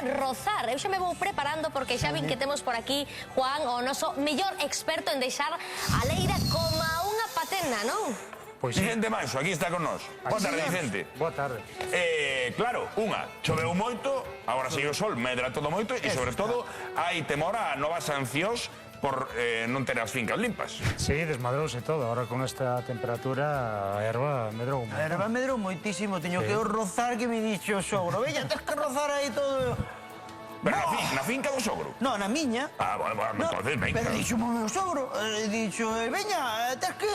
rozar. Eu xa me vou preparando porque xa vin que temos por aquí, Juan, o noso mellor experto en deixar a leira como unha patena, non? Vicente Manso, aquí está con nós. Boa tarde, Vicente. Boa tarde. Claro, choveu moito, agora sigue o sol, medra todo moito e, sobre todo, hai temor a novas sancións por non ter as fincas limpas. Sí, desmadrouse todo. Ahora con esta temperatura a erva medrou moito. A erva medrou moitísimo. Teño que rozar que me dixo o sogro. Veña, tens que rozar aí todo. Pero na finca do sogro? No, na miña. Bueno, entonces, venga. Pero dixo o meu sogro. Dixo, veña, tens que...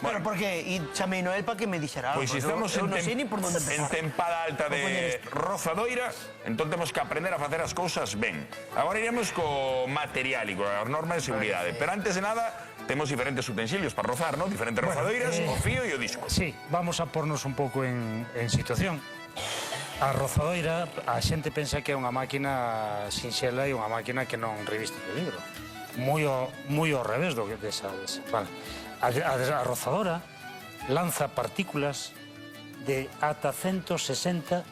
Pero por que? E chamei no el para que me dixera algo. Pois estamos Eu non sei ni por onde en empezar. tempada alta de rozadoira, entón temos que aprender a facer as cousas ben. Agora iremos co material e coas normas de seguridade. Pero antes de nada, temos diferentes utensilios para rozar, ¿no? Diferentes rozadoiras, o fío e o disco. Sí, vamos a pornos un pouco en situación. A rozadoira, a xente pensa que é unha máquina sinxela e unha máquina que non reviste peligro. Moi ao revés do que desa. Vale. A rozadora lanza partículas de ata 160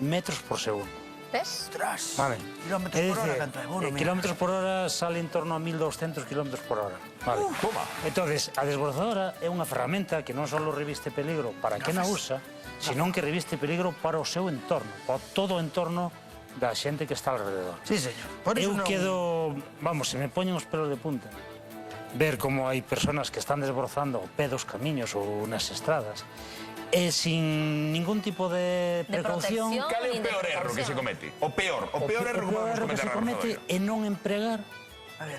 metros por segundo. Ves? Ostras. Vale. Kilómetros por hora, canto é bueno, mira. Kilómetros por hora sale en torno a 1200 kilómetros por hora. Vale. Toma. Entonces, a desbrozadora é unha ferramenta que non só reviste peligro para quen a usa, senón que reviste peligro para o seu entorno, para todo o entorno da xente que está alrededor. Sí, señor. Por Eu iso non... quedo, vamos, se me poñen os pelos de punta, ver como hai personas que están desbrozando o pé dos camiños ou nas estradas, e sin ningún tipo de precaución... protección. Cal é o peor erro que se comete? O peor erro que podemos cometer na rozadoira. é non empregar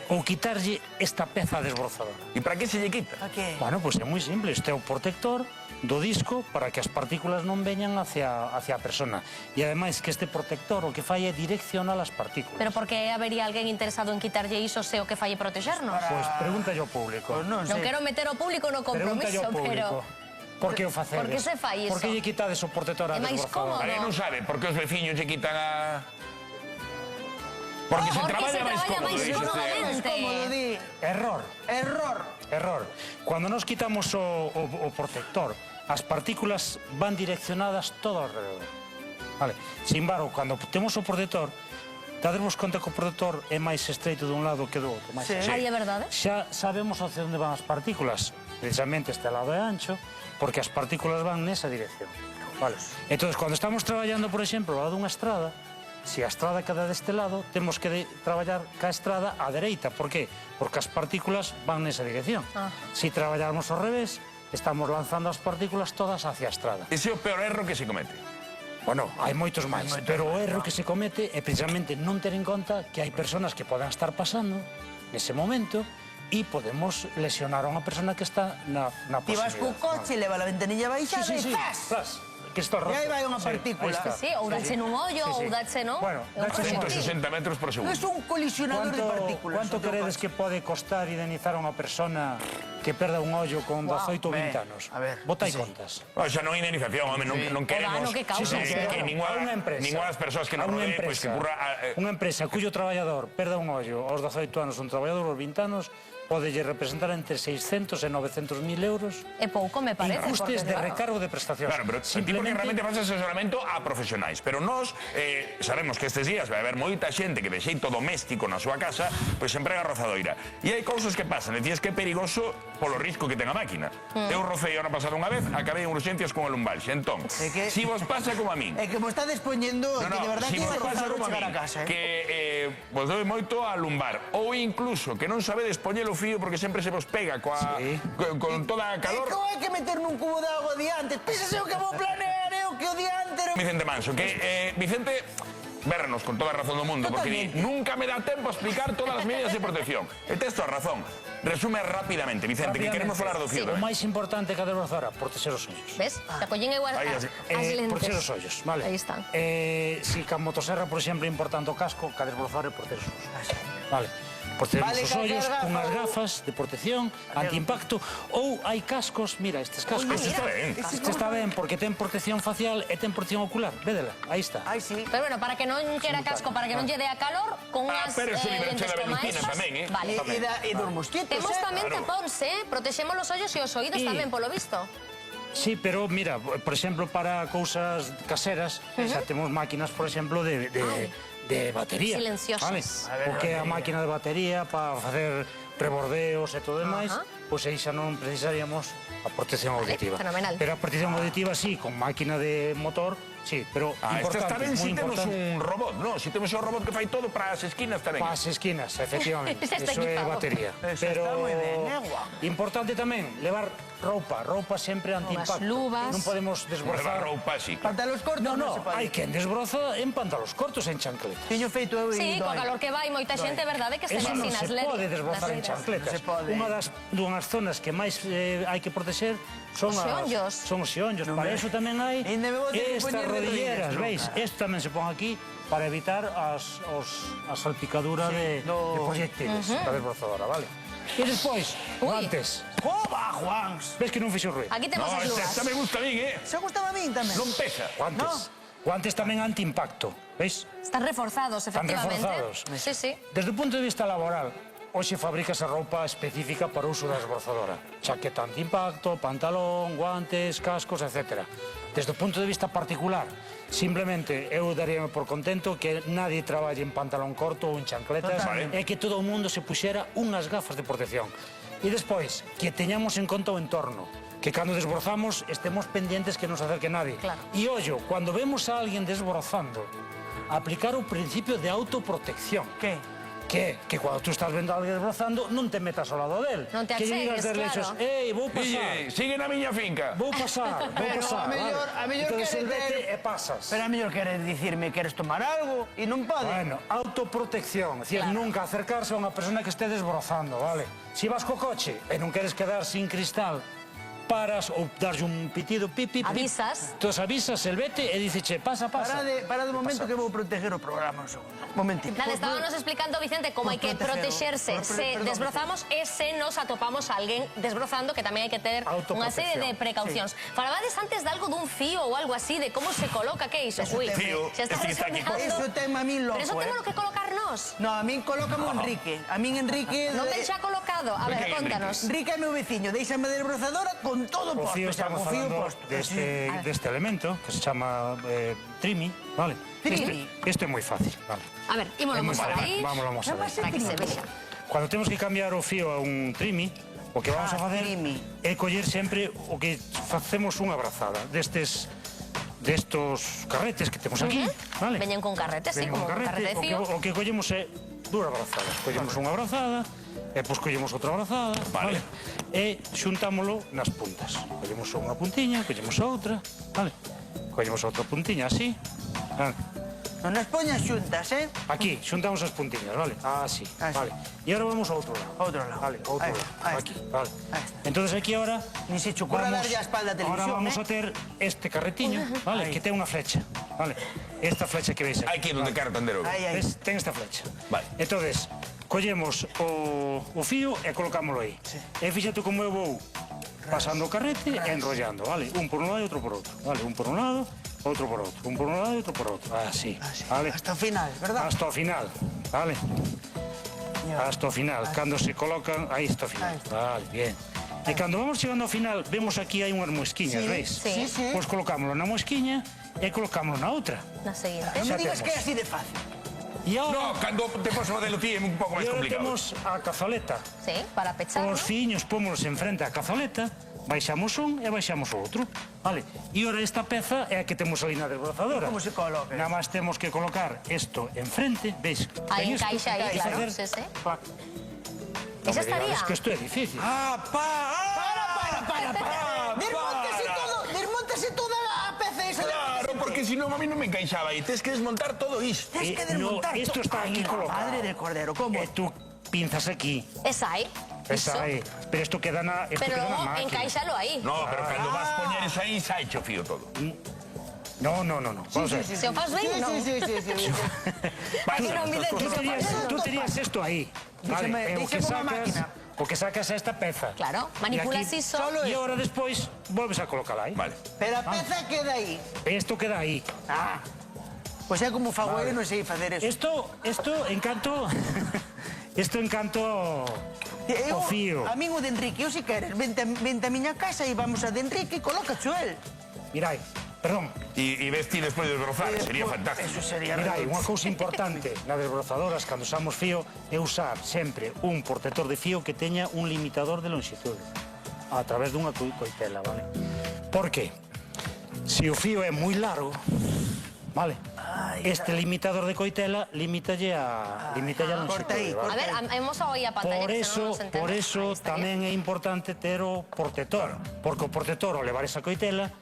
ou quitarlle esta peza desbrozadora. E para que se lle quita? A que? Bueno, pois é moi simple, este é o protector do disco para que as partículas non veñan hacia a persona. E ademais que este protector o que fai é direccionar as partículas. Pero por que habería alguén interesado en quitarlle iso se o que fai é protexernos? Pois pregúntalle ao público. Pois non Non sei. quero meter o público no Pregúntalle compromiso, ao público. pero... Por que o facedes? Por que se fai iso? Por que lle quitades o protector á É máis desbrozadora? cómodo. Non sabe, porque os veciños lle quitan a... Porque se traballa máis cómodo. dice cómodamente. Cómodo, di. Error. Error. Cuando nos quitamos o protector, as partículas van direccionadas todo alrededor. Vale. Sin embargo, cando temos o protector, dademos conta que o protector é máis estreito dun lado que do outro. Máis Sí. Aí é verdade. Xa sabemos hacia onde van as partículas. Precisamente este lado é ancho, porque as partículas van nesa dirección. Vale. Entonces, cando estamos traballando, por exemplo, ao lado dunha estrada, se a estrada queda deste lado, temos que traballar ca estrada á dereita. Por qué? Porque as partículas van nesa dirección. Se traballamos ao revés, estamos lanzando as partículas todas hacia a estrada. Ese é o peor erro que se comete. Bueno, hai moitos máis, pero o erro que se comete é precisamente non ter en conta que hai personas que poden estar pasando nese momento e podemos lesionar a unha persona que está na Ti vas co proximidade. coche, leva a ventanilla baixada e Zas, que isto roto. E aí vai unha Sí, partícula. aí está. Sí, ou dache nun ollo, ou dache, non? Bueno, É un dache nun ollo. 160 metros por segundo. Es un colisionador de partículas. Cuánto credes que pode costar indemnizar a unha persona que perda un ollo con 18 ou 20 anos? a ver, Bota aí sí. contas. Xa non hai indemnización, home, non queremos... dano que causa, que A ninguna das persoas que nos rodee, pois que curra... Unha empresa cuyo traballador perda un ollo aos 18 anos, un traballador aos 20 anos, pode representar entre 600 e 900 mil euros É pouco, me parece. incustes porque, de claro, recargo de prestacións. Claro, pero tipo que realmente faz asesoramento a profesionais. Pero nós sabemos que estes días vai haber moita xente que de xeito doméstico na súa casa pois emprega rozadoira. E hai cousas que pasan, e tías que é perigoso polo risco que ten a máquina. Eu rocei a hora pasada unha vez, acabei en urgencias con el lumbalxe. Entón, si vos pasa como a min, É que me está despoñendo que de verdad si que vos pasa como a chegar min, a casa, que vos doi moito a lumbar, ou incluso que non sabedes poñer o fío porque sempre se vos pega con toda a calor. É que hai que meter nun cubo de agua diante. Písase o que vou planear, o que o diante. Vicente Manso, que Vicente vernos con toda a razón do mundo, porque di, nunca me dá tempo a explicar todas as medidas de protección. E tes toda a razón. Resume rapidamente, Vicente, que queremos falar do fío O tamén. máis importante que a desbrozadora, proteger os ollos. Ves? Te collen igual Aí, as así. lentes. Proteger os ollos, vale. Aí están. Si ca motosserra, por exemplo, é importante o casco, ca desbrozadora é proteger os ollos. Vale. Protegemos os ollos con as gafas de protección, antiimpacto, ou hai cascos, mira, estes cascos. Este está ben. Este está ben porque ten protección facial e ten protección ocular. Védela, aí está. Ai, sí. Pero bueno, para que non quera casco, para que non lle dé a calor, con unhas pero eso liberache lentes da como velutina esas. tamén, Vale. E dos mosquitos, Temos tamén Claro. tapóns, Protexemos os ollos e os oídos Sí. tamén, polo visto. Sí, pero mira, por exemplo, para cousas caseras, xa temos máquinas, por exemplo, de batería. Silenciosas. O que é a máquina de batería para facer rebordeos e todo demais, pois aí xa non precisaríamos a protección auditiva. Fenomenal. Pero a protección auditiva, sí, con máquina de motor, sí, pero Esto está importante, ben moi si temos importante. un robot, ¿no? Si temos un robot que fai todo para as esquinas tamén. Para as esquinas, efectivamente. Ese está Eso é equipado. batería. Eso está moi ben, guau. Importante tamén, levar roupa sempre anti-impacto. luvas. Non podemos Levar desbrozar. roupa, sí. Pantalos cortos No, non se pode. hai quen desbroza en pantalos cortos en chancleta. Tiño feito eu Sí, e co doi. calor que vai, moita xente, verdade, que estén Eso non así nas se pode desbrozar en chancletas. Non se pode. Unha das zonas que máis hai que proteger son Os xeonllos. Son os xeonllos. Para eso tamén hai Ainda me vou ter que estas poñer de rodilleras, rodillas, veis? Isto tamén se pon aquí para evitar a salpicadura de proyectiles da desbrozadora, vale? E despois, Ui. guantes. Jova, Juans! Ves que non fixo ruido? Aquí temos No, as luvas. esta me gusta a min, Se gustaba a min tamén. Non pesa. Guantes. Guantes tamén anti-impacto, veis? Están reforzados, Están efectivamente. reforzados. Sí, sí. Desde o punto de vista laboral, hoxe fabricas a roupa específica para o uso da desbrozadora. Chaqueta anti-impacto, pantalón, guantes, cascos, etc. Desde o punto de vista particular, simplemente eu daríame por contento que nadie traballe en pantalón corto ou en chancletas e que todo o mundo se puxera unhas gafas de protección. E despois, que teñamos en conta o entorno, que cando desbrozamos estemos pendientes que non se acerque nadie. Claro. E ollo, cando vemos a alguén desbrozando, aplicar o principio de autoprotección. Que? Que cando tú estás vendo a alguén desbrozando, non te metas ao lado del. Non te que lle digas achegues, derlexos, claro. ei, vou pasar, Sigue na miña finca. vou pasar, Pero a mellor Entonces quere el vete ter- e pasas. Pero a mellor queres dicirme queres tomar algo e non pode. Bueno, autoprotección, es decir, nunca acercarse a unha persona que esté desbrozando, vale? Si vas co coche e non queres quedar sin cristal, paras ou darlle un pitido, pipi, Avisas. Entonces avisas, el vete e dice, pasa, pasa. Para de momento que vou proteger o programa un segundo. Momentito. Nada, estábamos explicando, Vicente, como hai que protegerse se desbrozamos e se nos atopamos a alguén desbrozando, que tamén hai que ter unha serie de precaucións. Falabades antes de algo dun fío ou algo así, de como se coloca, que é iso? Ui, Fío, xa estás este que está aquí respondiendo. Eso tema a min loco, Pero eso temos que colocarnos. No, a min colócame Enrique. A min Enrique... Non ten xa colocado. A ver, Enrique, contanos. Enrique é meu veciño, deixame de desbrozadora con todo O posto. fío xa, estamos co fío falando posto. deste elemento que se chama trimi, vale? Trimi. Este é moi fácil, vale? A ver, ímolo É moi mostrar fácil, aí. vámoslo a mostrar. Para que se vexa. Cando temos que cambiar o fío a un trimi, o que vamos a facer trimi. é coller sempre o que facemos unha brazada destos carretes que temos aquí, vale? Veñen con carretes, sí, Veñen como un carrete de fío. o que collemos é dúas brazadas. Collemos unha brazada, e pois collemos outra brazada, Vale. E xuntámolo nas puntas. Collemos unha puntiña, collemos a outra, vale? Collemos outra puntiña así, vale? Non as poñas xuntas, Aquí, xuntamos as puntiñas, vale? Así, Así. vale. E agora vamos a outro lado. A outro lado. Vale, a outro Ahí, lado. ahí Aquí, está. vale. Ahí está. Entonces aquí ahora... Ni se che ocurra darlle a espalda a televisión, Ahora vamos a ter este carretiño, vale? Que ten unha flecha, vale? Esta flecha que veis aquí. Aquí donde quero tender o... Aí, aí. Ves? Ten esta flecha. Vale. Entonces, collemos o fío e colocámoslo aí. E fíxate como eu vou pasando o carrete e enrollando, vale? Un por un lado e outro por outro, vale? Un por un lado, outro por outro. Un por un lado e outro por outro. Así, vale? Hasta o final, verdad? Hasta o final, vale? Hasta o final, cando se colocan, aí está o final. Ahí está. Vale, bien. E cando vamos chegando ao final, vemos aquí hai unhas moesquiñas, veis? Sí. Sí. Pois colocámoslo na moesquiña e colocámoslo na outra. Na seguinte. Non me Xa digas temos. que é así de fácil. E No, agora, cando te podes modelo ti é un pouco máis complicado. temos a cazoleta. Sí, para pechar. Os fiños pómonos en frente á cazoleta, baixamos un e baixamos o outro. Vale. E ora esta peza é a que temos ali na desbrozadora. Como se coloca? Nada máis temos que colocar isto en frente, veis? Aí Ten isto, encaixa aí, e claro, facer sí, sí. clac. Esa Non me estaría. digades que isto é difícil. Desmontase toda a peza esa. Claro, porque si non a mí non me encaixaba e tes que desmontar todo isto. Tens que No, desmontar. isto está aquí colocado. Padre del cordero, ¿cómo? E tú pinzas aquí. Esa aí. Iso. Esa aí. Pero isto queda na, Pero queda na logo máquina. encaixalo aí. No, pero cando vas poñer eso aí, sai o fío todo. No. Vamos a ver. Se o fas ben, non. Sí. Pasa, non me estas den cosas. Tú terías esto aí. Vale, Déxame- e o que déxame unha sacas, máquina. o que sacas é esta peza. Claro, manipulas E aquí- iso. E agora despois volves a colocala aí. Vale. Pero a peza queda aí. Isto queda aí. Ah. Pois é como fago eu, non sei facer eso. Isto en canto o fío. A min o de Enrique, eu si queres, vente a miña casa e vamos a de Enrique e colócacho el. Mirai, perdón. E ves ti despois de desbrozar, sería fantástico. Eso sería... Mirai, unha cousa importante nas desbrozadoras, cando usamos fío, é usar sempre un protector de fío que teña un limitador de longitude a través dunha coitela, vale? Por que? Se o fío é moi largo, vale? Este limitador de coitela limítalle a longitude, A ver, hemos oído a pantalla que se non nos entende. Por eso tamén é importante ter o protector, porque o protector, ao levar esa coitela,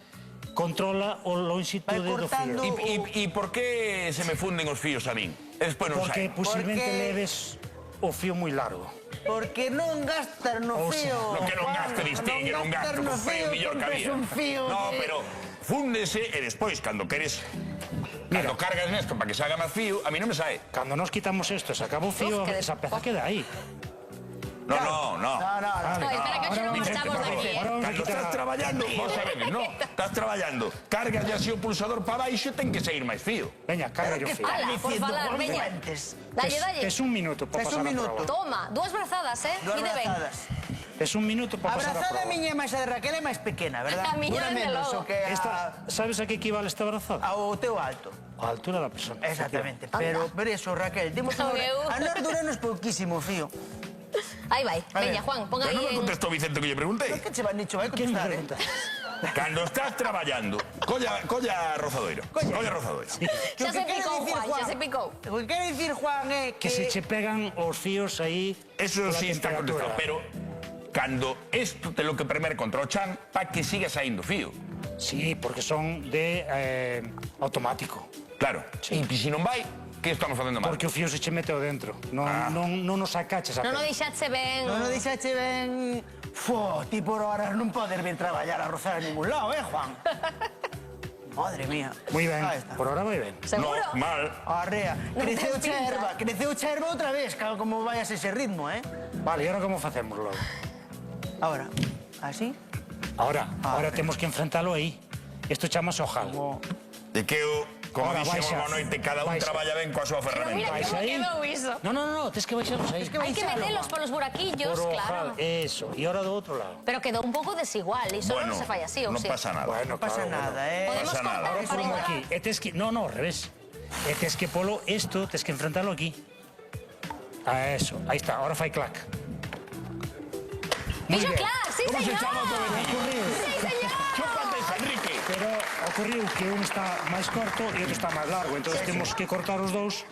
controla o longitude do fío. E por que se me funden os fíos a min? E despois non Porque sai. posiblemente leves o fío moi largo. Porque non gastar no fío. No que non gasto, diste, que non gasto, con fío millor que había. No, pero fúndese e despois, cando queres... Cando cargas nesto para que se haga máis fío, a mí non me sae. Cando nos quitamos esto, se acaba o fío, esa peza queda aí. No. Oye, espera que xa non marchamos de aquí, Cando estás traballando, vos sabedes, no, estás traballando, cargas ya así o pulsador para baixo, ten que seguir máis fío. Veña, carga o fío. Ala, por falar, veña. Dalle. Es un minuto para pasar a prova. Toma, dúas brazadas, Mide ben. Es un minuto para pasar a Abrazada a prova. miña máis a de Raquel é máis pequena, verdad? A miña, Dura desde menos logo. o que Sabes a que equivale esta abrazada? ao teu alto. A altura da persona. Exactamente. Pero eso, Raquel, temos No, eu. a nós duranos pouquísimo fío. Aí vai, veña, Juan, pon Pero aí non me en... contestou Vicente que lle preguntei. Que che van dicho, vai ¿Qué me contestar, preguntas? Cando estás traballando, colla a rozadoiro. Colla a rozadoiro. Xa se picou, Juan, xa se picou. O que quero dicir, Juan, é Que se che pegan os fíos aí... Eso pola sí está temperatura. contestado, pero cando esto te lo que premer contra o chan para que siga saindo fío. Sí, porque son de automático. Claro. E se non vai, que estamos facendo mal? Porque o fío se che mete ao dentro. Non nos acaches a Non o pena. deixache ben... Non o deixache ben... Fo, ti por horas non podes vir traballar a rozar a ningún lado, Juan? Madre mía. Moi ben, Ahí está. por ahora vai ben. Seguro? No, mal. Arrea. Non Creceu ten pinta. cherva outra vez, como vayas ese ritmo, Vale, e ahora como facemos logo? Ahora, así. Ahora temos que enfrentalo aí. Isto chamase ojal. De que como Ahora, dixemos baixa. boa noite, cada un Baixa. traballa ben coa súa Pero mira ferramenta. como aí. quedou iso. No, tes que baixarlos aí. Hai que metelos polos buraquillos, Por claro. ojal, eso. E ahora do outro lado. Pero quedou un pouco desigual, iso non se fai así, ou non si? pasa nada. Bueno, Non pasa claro, nada, Podemos pasa nada. cortar Ahora para ponlo igualar. aquí. E tes que... No, ao revés. E tes que polo isto, tes que enfrentarlo aquí. A eso. Aí está, ahora fai clac. Fixo claro, sí, Como se señor. chama o teu veciño? Sí, señor. Chúpate, Enrique. Pero ocurriu que un está máis corto e outro está máis largo. Entón temos que cortar os dous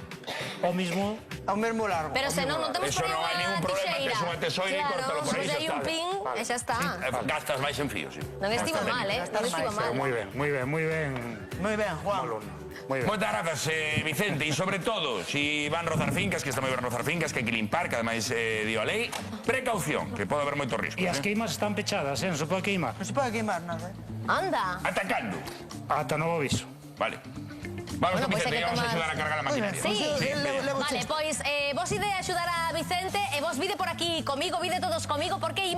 ao mismo... Ao mesmo largo. Pero se non temos Eso por aí non hai unha ningún problema, tixeira. tes unha tesoira e córtalo por aí, Claro, xa aí un está. pin e xa está. Gastas máis en fío, sí. Non estivo mal, non estivo mal. Moi ben, moi ben, moi ben. Moi ben, Juan. Moi ben. Moitas grazas, Vicente, e sobre todo, si van rozar fincas, que está moi ben rozar fincas, que hai que limpar, que ademais dio a lei, precaución, que pode haber moito risco. E as queimas están pechadas, non se pode queimar. Non se pode queimar nada, Anda. Atacando. Ata novo aviso. Vale. Vamos Bueno, con pues hai Vicente, que vamos a tomar- axudar a cargar a Moi máquina. ben, Sí. levo Vale, pois vos ide a axudar a Vicente e vos vide por aquí comigo, vide todos comigo, porque